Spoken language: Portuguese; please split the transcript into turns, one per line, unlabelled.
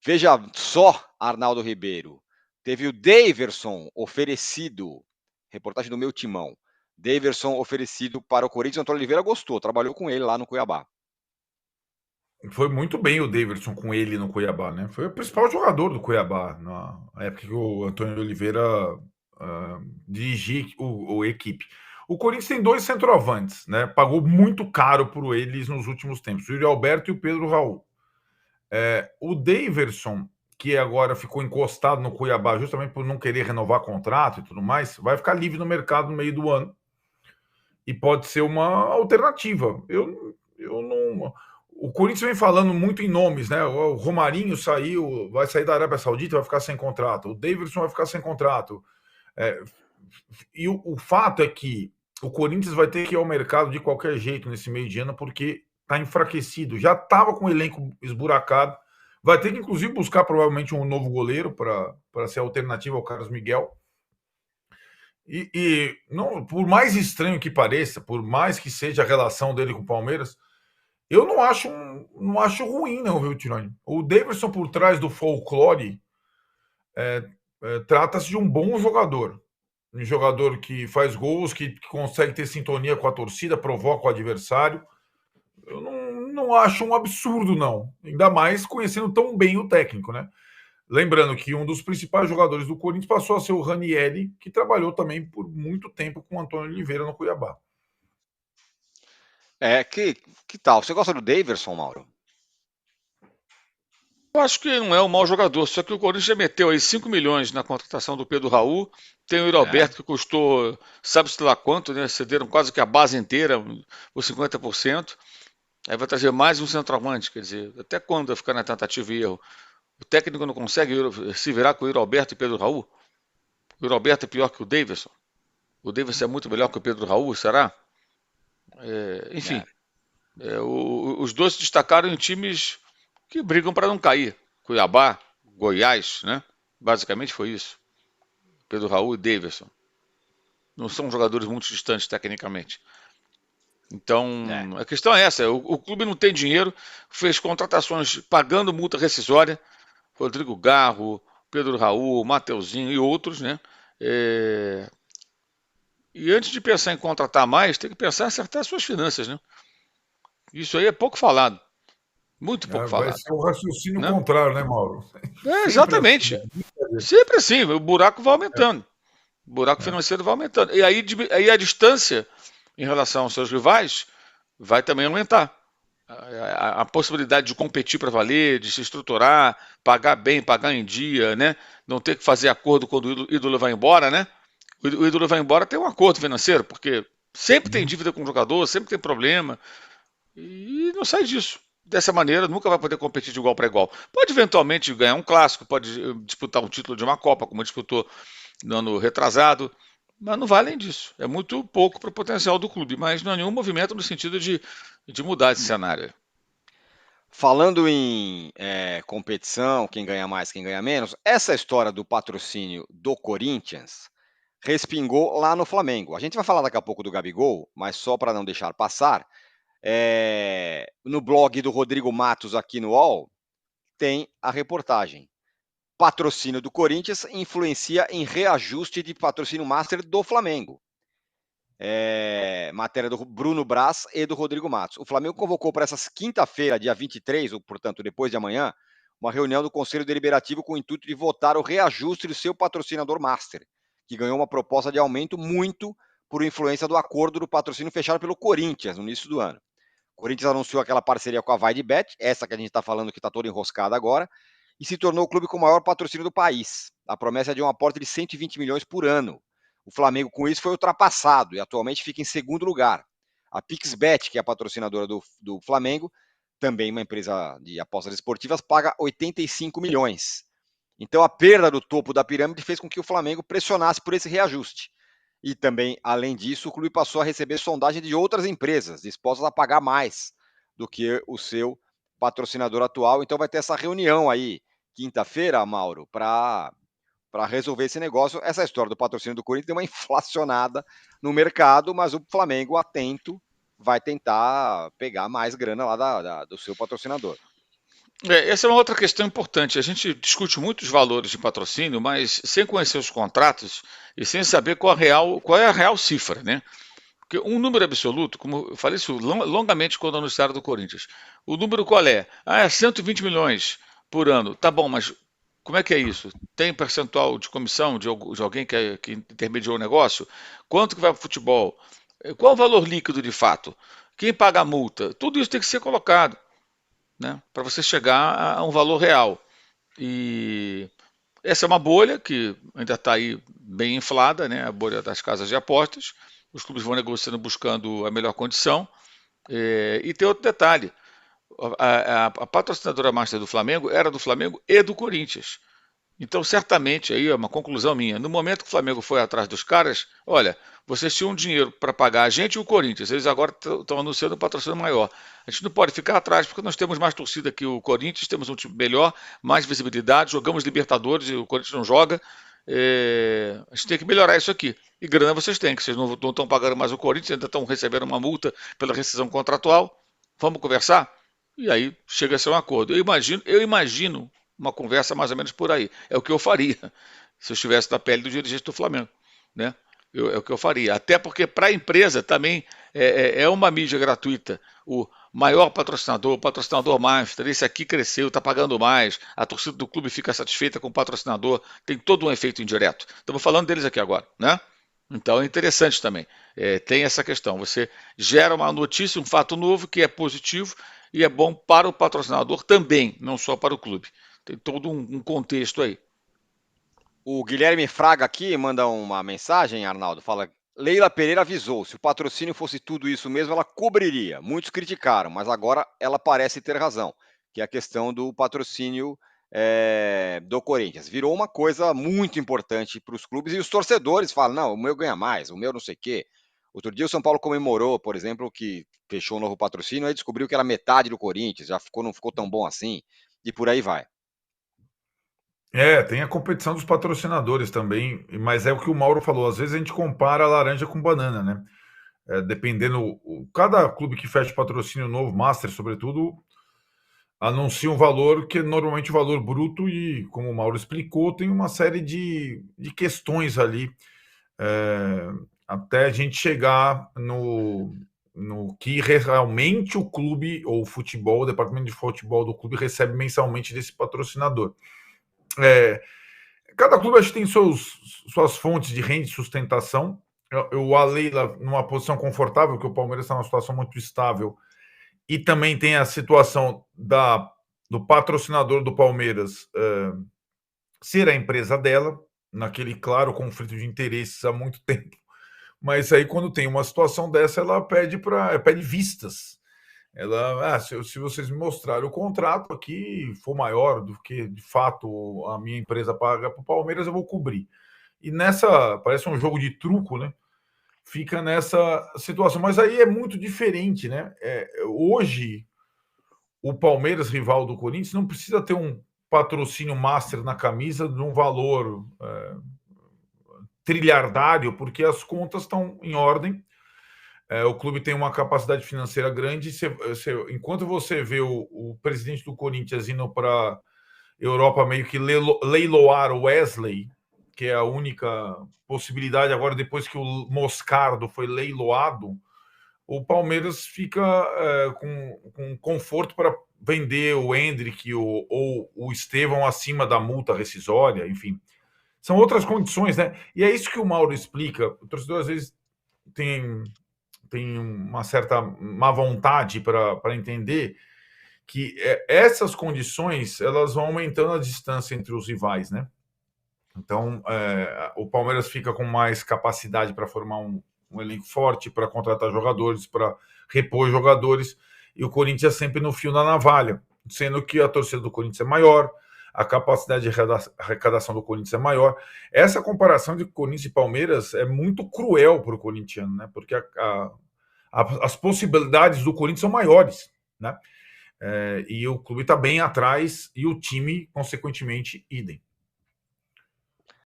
Veja só, Arnaldo Ribeiro. Teve o Daverson oferecido, reportagem do Meu Timão. Daverson oferecido para o Corinthians. Antônio Oliveira gostou, trabalhou com ele lá no Cuiabá.
Foi muito bem o Daverson com ele no Cuiabá, né? Foi o principal jogador do Cuiabá na época que o Antônio Oliveira dirigia o equipe. O Corinthians tem dois centroavantes, né? Pagou muito caro por eles nos últimos tempos, o Yuri Alberto e o Pedro Raul. O Daverson, que agora ficou encostado no Cuiabá justamente por não querer renovar contrato e tudo mais, vai ficar livre no mercado no meio do ano e pode ser uma alternativa. Eu não. O Corinthians vem falando muito em nomes, né? O Romarinho saiu, vai sair da Arábia Saudita, vai ficar sem contrato. O Davidson vai ficar sem contrato. É, e o fato é que o Corinthians vai ter que ir ao mercado de qualquer jeito nesse meio de ano, porque está enfraquecido. Já estava com o elenco esburacado. Vai ter que, inclusive, buscar provavelmente um novo goleiro para ser alternativa ao Carlos Miguel. E não, por mais estranho que pareça, por mais que seja a relação dele com o Palmeiras, eu não acho ruim, não, viu, Tironi? O Davidson por trás do folclore trata-se de um bom jogador. Um jogador que faz gols, que consegue ter sintonia com a torcida, provoca o adversário. Eu não acho um absurdo, não. Ainda mais conhecendo tão bem o técnico, né? Lembrando que um dos principais jogadores do Corinthians passou a ser o Ranieri, que trabalhou também por muito tempo com o Antônio Oliveira no Cuiabá.
Que tal? Você gosta do Daverson, Mauro?
Eu acho que não é um mau jogador, só que o Corinthians já meteu aí 5 milhões na contratação do Pedro Raul. Tem o Yuri Alberto que custou, sabe-se lá quanto, né? Cederam quase que a base inteira, os 50%. Aí vai trazer mais um centroavante, quer dizer, até quando vai ficar na tentativa e erro? O técnico não consegue se virar com o Yuri Alberto e Pedro Raul? O Yuri Alberto é pior que o Davidson? O Davidson é muito melhor que o Pedro Raul, será? Enfim, os dois se destacaram em times que brigam para não cair. Cuiabá, Goiás, né? Basicamente foi isso. Pedro Raul e Davidson. Não são jogadores muito distantes tecnicamente. Então, a questão é essa: o clube não tem dinheiro, fez contratações pagando multa rescisória. Rodrigo Garro, Pedro Raul, Mateuzinho e outros, né? E antes de pensar em contratar mais, tem que pensar em acertar suas finanças, né? Isso aí é pouco falado. Muito pouco
Vai
falado.
ser o raciocínio
Né?
contrário, né, Mauro? Sempre assim.
Exatamente. Sempre assim, o buraco vai aumentando. O buraco financeiro vai aumentando. E aí a distância em relação aos seus rivais vai também aumentar. A possibilidade de competir para valer, de se estruturar, pagar bem, pagar em dia, né? Não ter que fazer acordo quando o ídolo vai embora, né? O ídolo vai embora tem um acordo financeiro, porque sempre tem dívida com o jogador, sempre tem problema, e não sai disso. Dessa maneira, nunca vai poder competir de igual para igual. Pode eventualmente ganhar um clássico, pode disputar um título de uma Copa, como disputou no ano retrasado, mas não vai além disso. É muito pouco para o potencial do clube, mas não há nenhum movimento no sentido de mudar esse cenário.
Falando em competição, quem ganha mais, quem ganha menos, essa história do patrocínio do Corinthians respingou lá no Flamengo. A gente vai falar daqui a pouco do Gabigol, mas só para não deixar passar, no blog do Rodrigo Matos aqui no UOL, tem a reportagem. Patrocínio do Corinthians influencia em reajuste de patrocínio master do Flamengo. Matéria do Bruno Braz e do Rodrigo Matos. O Flamengo convocou para essa quinta-feira, dia 23, ou portanto depois de amanhã, uma reunião do Conselho Deliberativo com o intuito de votar o reajuste do seu patrocinador master, que ganhou uma proposta de aumento muito por influência do acordo do patrocínio fechado pelo Corinthians no início do ano. O Corinthians anunciou aquela parceria com a Vai de Bet, essa que a gente está falando que está toda enroscada agora, e se tornou o clube com o maior patrocínio do país. A promessa é de um aporte de 120 milhões por ano. O Flamengo, com isso, foi ultrapassado e atualmente fica em segundo lugar. A PixBet, que é a patrocinadora do Flamengo, também uma empresa de apostas esportivas, paga 85 milhões. Então, a perda do topo da pirâmide fez com que o Flamengo pressionasse por esse reajuste. E também, além disso, o clube passou a receber sondagem de outras empresas dispostas a pagar mais do que o seu patrocinador atual. Então, vai ter essa reunião aí, quinta-feira, Mauro, para resolver esse negócio. Essa história do patrocínio do Corinthians deu uma inflacionada no mercado, mas o Flamengo, atento, vai tentar pegar mais grana lá do seu patrocinador.
Essa é uma outra questão importante. A gente discute muito os valores de patrocínio, mas sem conhecer os contratos e sem saber qual é a real cifra, né? Porque um número absoluto, como eu falei isso longamente quando anunciaram do Corinthians, o número qual é? É 120 milhões por ano. Tá bom, mas como é que é isso? Tem percentual de comissão de alguém que intermediou o negócio? Quanto que vai para o futebol? Qual o valor líquido de fato? Quem paga a multa? Tudo isso tem que ser colocado, né? Para você chegar a um valor real. E essa é uma bolha que ainda está aí bem inflada, né? A bolha das casas de apostas. Os clubes vão negociando buscando a melhor condição. E tem outro detalhe: a patrocinadora master do Flamengo era do Flamengo e do Corinthians. Então, certamente, aí é uma conclusão minha. No momento que o Flamengo foi atrás dos caras, olha, vocês tinham dinheiro para pagar a gente e o Corinthians. Eles agora estão anunciando um patrocínio maior. A gente não pode ficar atrás, porque nós temos mais torcida que o Corinthians, temos um time melhor, mais visibilidade, jogamos Libertadores e o Corinthians não joga. A gente tem que melhorar isso aqui. E grana vocês têm, que vocês não estão pagando mais o Corinthians, ainda estão recebendo uma multa pela rescisão contratual. Vamos conversar? E aí chega a ser um acordo. Eu imagino uma conversa mais ou menos por aí. É o que eu faria se eu estivesse na pele do dirigente do Flamengo, né? É o que eu faria. Até porque para a empresa também é uma mídia gratuita. O maior patrocinador, o patrocinador master, esse aqui cresceu, está pagando mais, a torcida do clube fica satisfeita com o patrocinador, tem todo um efeito indireto. Estamos falando deles aqui agora, né? Então é interessante também. Tem essa questão. Você gera uma notícia, um fato novo que é positivo e é bom para o patrocinador também, não só para o clube. Tem todo um contexto aí.
O Guilherme Fraga aqui manda uma mensagem, Arnaldo, fala: Leila Pereira avisou, se o patrocínio fosse tudo isso mesmo, ela cobriria. Muitos criticaram, mas agora ela parece ter razão, que é a questão do patrocínio do Corinthians. Virou uma coisa muito importante para os clubes e os torcedores falam: não, o meu ganha mais, o meu não sei o quê. Outro dia o São Paulo comemorou, por exemplo, que fechou um novo patrocínio, aí descobriu que era metade do Corinthians, não ficou tão bom assim, e por aí vai.
Tem a competição dos patrocinadores também, mas é o que o Mauro falou, às vezes a gente compara a laranja com banana, né? Dependendo, cada clube que fecha patrocínio novo, Master sobretudo, anuncia um valor que é normalmente o valor bruto e, como o Mauro explicou, tem uma série de questões ali até a gente chegar no que realmente o clube ou o futebol, o departamento de futebol do clube recebe mensalmente desse patrocinador. Cada clube acho que tem suas fontes de renda e sustentação. A Leila numa posição confortável, porque o Palmeiras está numa situação muito estável, e também tem a situação do patrocinador do Palmeiras ser a empresa dela, naquele claro conflito de interesses há muito tempo. Mas aí, quando tem uma situação dessa, ela pede vistas. Ela, se vocês me mostrarem o contrato aqui for maior do que de fato a minha empresa paga para o Palmeiras, eu vou cobrir. E parece um jogo de truco, né? Fica nessa situação. Mas aí é muito diferente, né? Hoje, o Palmeiras, rival do Corinthians, não precisa ter um patrocínio master na camisa de um valor trilhardário, porque as contas estão em ordem. O clube tem uma capacidade financeira grande. Enquanto você vê o presidente do Corinthians indo para a Europa meio que leiloar o Wesley, que é a única possibilidade agora, depois que o Moscardo foi leiloado, o Palmeiras fica com conforto para vender o Endrick ou o Estevão acima da multa rescisória, enfim. São outras condições, né? E é isso que o Mauro explica. O torcedor, às vezes, tem uma certa má vontade para entender que essas condições elas vão aumentando a distância entre os rivais, né? Então, o Palmeiras fica com mais capacidade para formar um elenco forte, para contratar jogadores, para repor jogadores, e o Corinthians sempre no fio da navalha, sendo que a torcida do Corinthians é maior, a capacidade de arrecadação do Corinthians é maior. Essa comparação de Corinthians e Palmeiras é muito cruel para o corintiano, né? Porque as possibilidades do Corinthians são maiores, né? E o clube está bem atrás e o time, consequentemente, idem.